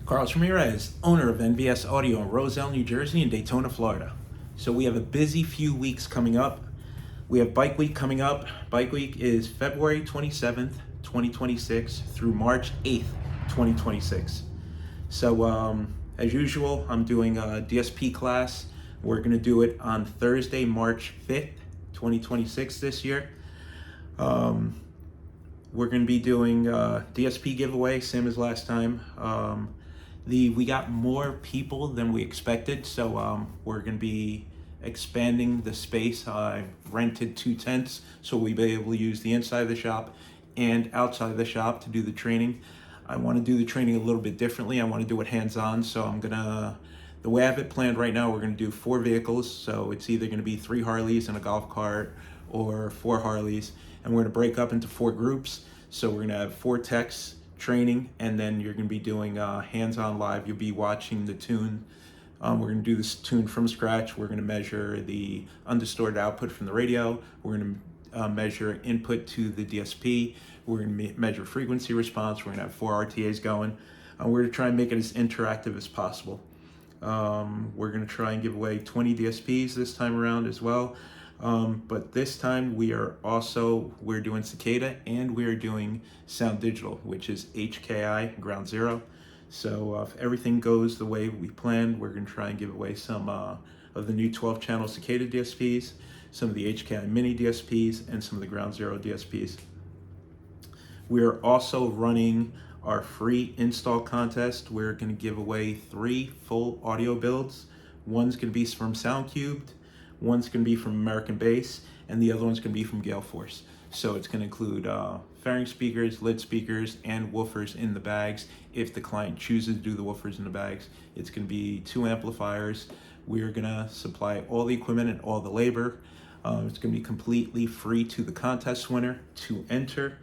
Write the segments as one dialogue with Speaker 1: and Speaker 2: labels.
Speaker 1: Carlos Ramirez, owner of Nvs Audio in Roselle, New Jersey and Daytona, Florida. So we have a busy few weeks coming up. We have Bike Week coming up. Bike Week is February 27th, 2026 through March 8th, 2026. So as usual, I'm doing a DSP class. We're gonna do it on Thursday, March 5th, 2026 this year. We're going to be doing DSP giveaway, same as last time. We got more people than we expected, so we're going to be expanding the space. I rented 2 tents, so we'll be able to use the inside of the shop and outside of the shop to do the training. I want to do the training a little bit differently. I want to do it hands-on, so the way I have it planned right now, we're going to do 4 vehicles, so it's either going to be 3 Harleys and a golf cart or 4 Harleys, and we're going to break up into 4 groups. So we're going to have 4 techs training, and then you're going to be doing hands-on live. You'll be watching the tune. We're going to do this tune from scratch. We're going to measure the undistorted output from the radio. We're going to measure input to the DSP. We're going to measure frequency response. We're going to have 4 RTAs going. We're going to try and make it as interactive as possible. We're going to try and give away 20 DSPs this time around as well. But this time we're doing Cicada, and we're doing Sound Digital, which is HKI Ground Zero. So if everything goes the way we planned, we're going to try and give away some of the new 12-channel Cicada DSPs, some of the HKI Mini DSPs, and some of the Ground Zero DSPs. We're also running our free install contest. We're going to give away 3 full audio builds. One's going to be from SoundQubed, one's going to be from American Bass, and the other one's going to be from Galeforce. So it's going to include fairing speakers, lid speakers, and woofers in the bags. If the client chooses to do the woofers in the bags, it's going to be 2 amplifiers. We're going to supply all the equipment and all the labor. It's going to be completely free to the contest winner. To enter,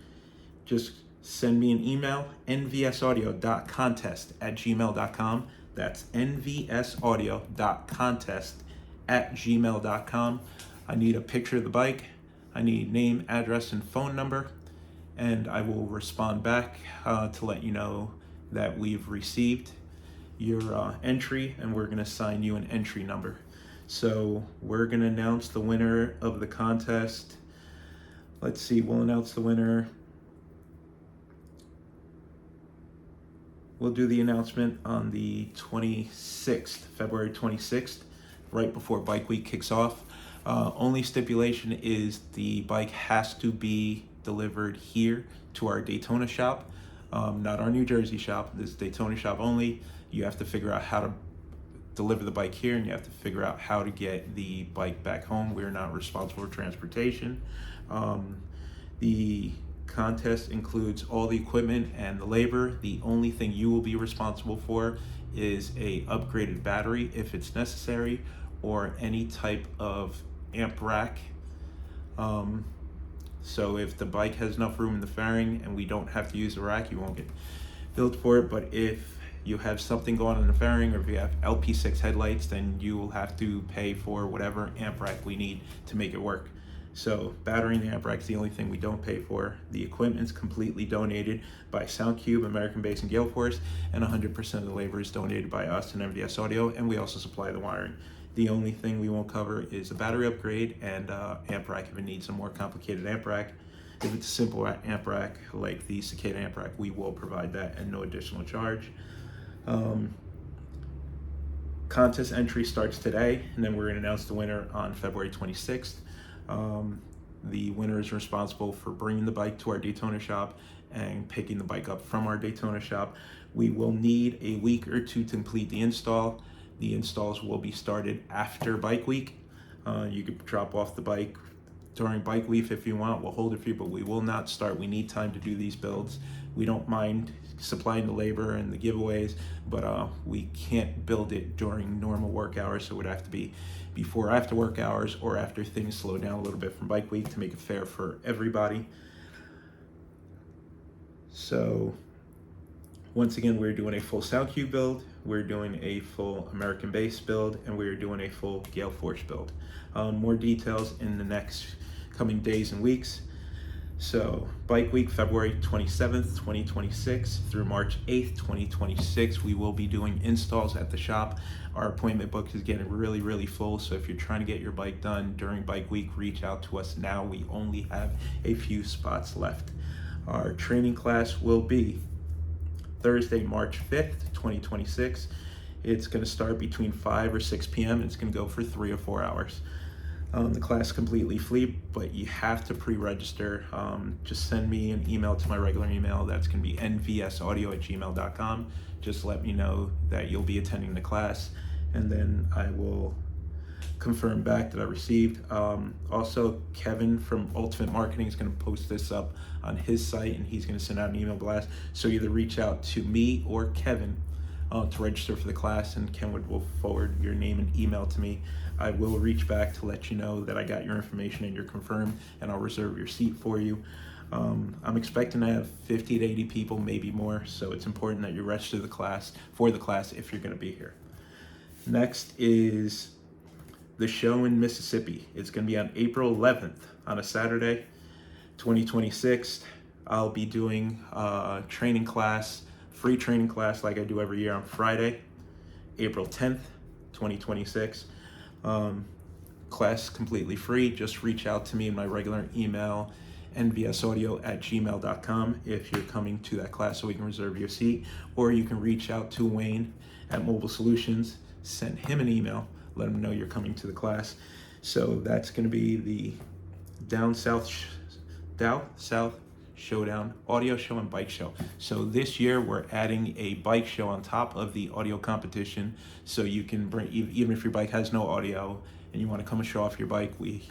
Speaker 1: just send me an email, Nvsaudio.contest @gmail.com. That's Nvsaudio.contest @gmail.com. I need a picture of the bike. I need name, address, and phone number, and I will respond back to let you know that we've received your entry, and we're going to assign you an entry number. So we're going to announce the winner of the contest. Let's see, we'll announce the winner. We'll do the announcement on the 26th, February 26th, right before Bike Week kicks off. Only stipulation is the bike has to be delivered here to our Daytona shop, not our New Jersey shop. This is Daytona shop only. You have to figure out how to deliver the bike here, and you have to figure out how to get the bike back home. We're not responsible for transportation. The contest includes all the equipment and the labor. The only thing you will be responsible for is a upgraded battery if it's necessary, or any type of amp rack. So if the bike has enough room in the fairing and we don't have to use the rack, you won't get billed for it. But if you have something going on in the fairing, or if you have LP6 headlights, then you will have to pay for whatever amp rack we need to make it work. So battery and the amp rack is the only thing we don't pay for. The equipment's completely donated by SoundQubed, American Bass, and Galeforce, and 100% of the labor is donated by us and Nvs Audio, and we also supply the wiring. The only thing we won't cover is the battery upgrade and amp rack if it needs a more complicated amp rack. If it's a simple amp rack like the Cicada amp rack, we will provide that at no additional charge. Contest entry starts today, and then we're going to announce the winner on February 26th. The winner is responsible for bringing the bike to our Daytona shop and picking the bike up from our Daytona shop. We will need a week or 2 to complete the install. The installs will be started after Bike Week. You could drop off the bike during Bike Week if you want. We'll hold it for you, but we will not start. We need time to do these builds. We don't mind supplying the labor and the giveaways, but we can't build it during normal work hours, so it would have to be before or after work hours, or after things slow down a little bit from Bike Week to make it fair for everybody. So once again, we're doing a full SoundQubed build, we're doing a full American Bass build, and we're doing a full Galeforce build. More details in the next coming days and weeks. So Bike Week, February 27th, 2026 through March 8th, 2026, we will be doing installs at the shop. Our appointment book is getting really full, so if you're trying to get your bike done during Bike Week, reach out to us now. We only have a few spots left. Our training class will be Thursday, March 5th, 2026. It's going to start between 5 or 6 p.m. and it's going to go for 3 or 4 hours. The class is completely free, but you have to pre-register. Just send me an email to my regular email. That's going to be nvsaudio.contest. Just let me know that you'll be attending the class, and then I will confirm back that I received. Also, Kevin from Ultimate Marketing is going to post this up on his site, and he's going to send out an email blast. So either reach out to me or Kevin to register for the class, and Kenwood will forward your name and email to me. I will reach back to let you know that I got your information and you're confirmed, and I'll reserve your seat for you. I'm expecting to have 50 to 80 people, maybe more, so it's important that you register for the class if you're going to be here. Next is the show in Mississippi. It's going to be on April 11th on a Saturday, 2026. I'll be doing a training class, free training class like I do every year on Friday, April 10th, 2026. Class completely free. Just reach out to me in my regular email, nvsaudio.gmail.com, if you're coming to that class so we can reserve your seat. Or you can reach out to Wayne at Mobile Solutions, send him an email, let him know you're coming to the class. So that's going to be the Down South Showdown audio show and bike show. So this year we're adding a bike show on top of the audio competition, so you can bring, even if your bike has no audio and you want to come and show off your bike, we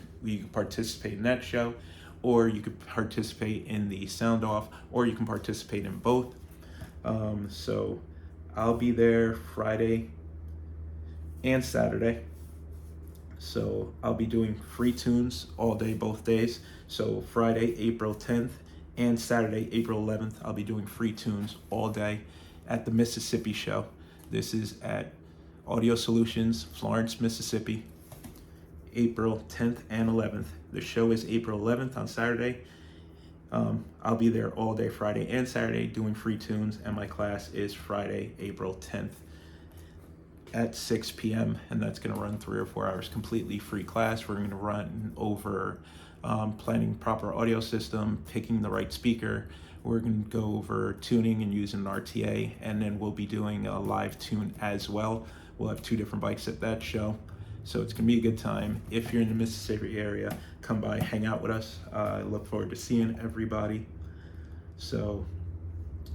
Speaker 1: participate in that show, or you could participate in the sound off, or you can participate in both. So I'll be there Friday and Saturday. So I'll be doing free tunes all day, both days. So Friday, April 10th, and Saturday, April 11th, I'll be doing free tunes all day at the Mississippi show. This is at Audio Solutions, Florence, Mississippi, April 10th and 11th. The show is April 11th on Saturday. I'll be there all day Friday and Saturday doing free tunes, and my class is Friday, April 10th at 6 p.m. and that's going to run 3 or 4 hours. Completely free class. We're going to run over planning proper audio system, picking the right speaker. We're going to go over tuning and using an RTA, and then we'll be doing a live tune as well. We'll have 2 different bikes at that show, so it's going to be a good time. If you're in the Mississippi area, come by, hang out with us. I look forward to seeing everybody. So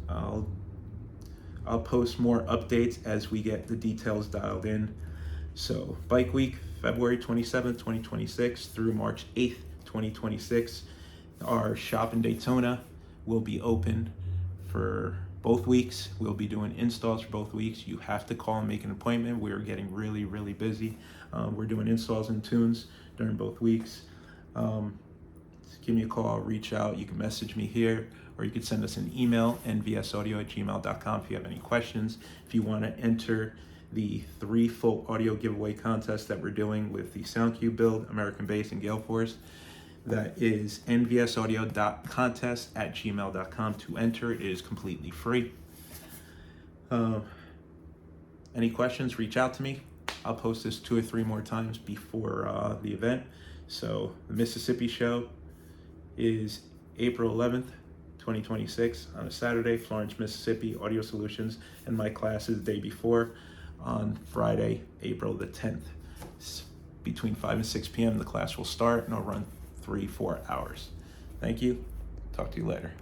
Speaker 1: I'll post more updates as we get the details dialed in. So Bike Week, February 27th, 2026 through March 8th, 2026. Our shop in Daytona will be open for both weeks. We'll be doing installs for both weeks. You have to call and make an appointment. We're getting really busy. We're doing installs and tunes during both weeks. Just give me a call, reach out. You can message me here, or you can send us an email, nvsaudio@gmail.com, if you have any questions. If you want to enter the 3 full audio giveaway contest that we're doing with the SoundQubed build, American Bass, and Galeforce, that is nvsaudio.contest@gmail.com to enter. It is completely free. Any questions, reach out to me. I'll post this 2 or 3 more times before the event. So the Mississippi show is April 11th, 2026 on a Saturday, Florence, Mississippi, Audio Solutions, and my class is the day before on Friday, April the 10th. Between 5 and 6 p.m. the class will start, and I'll run 3-4 hours. Thank you. Talk to you later.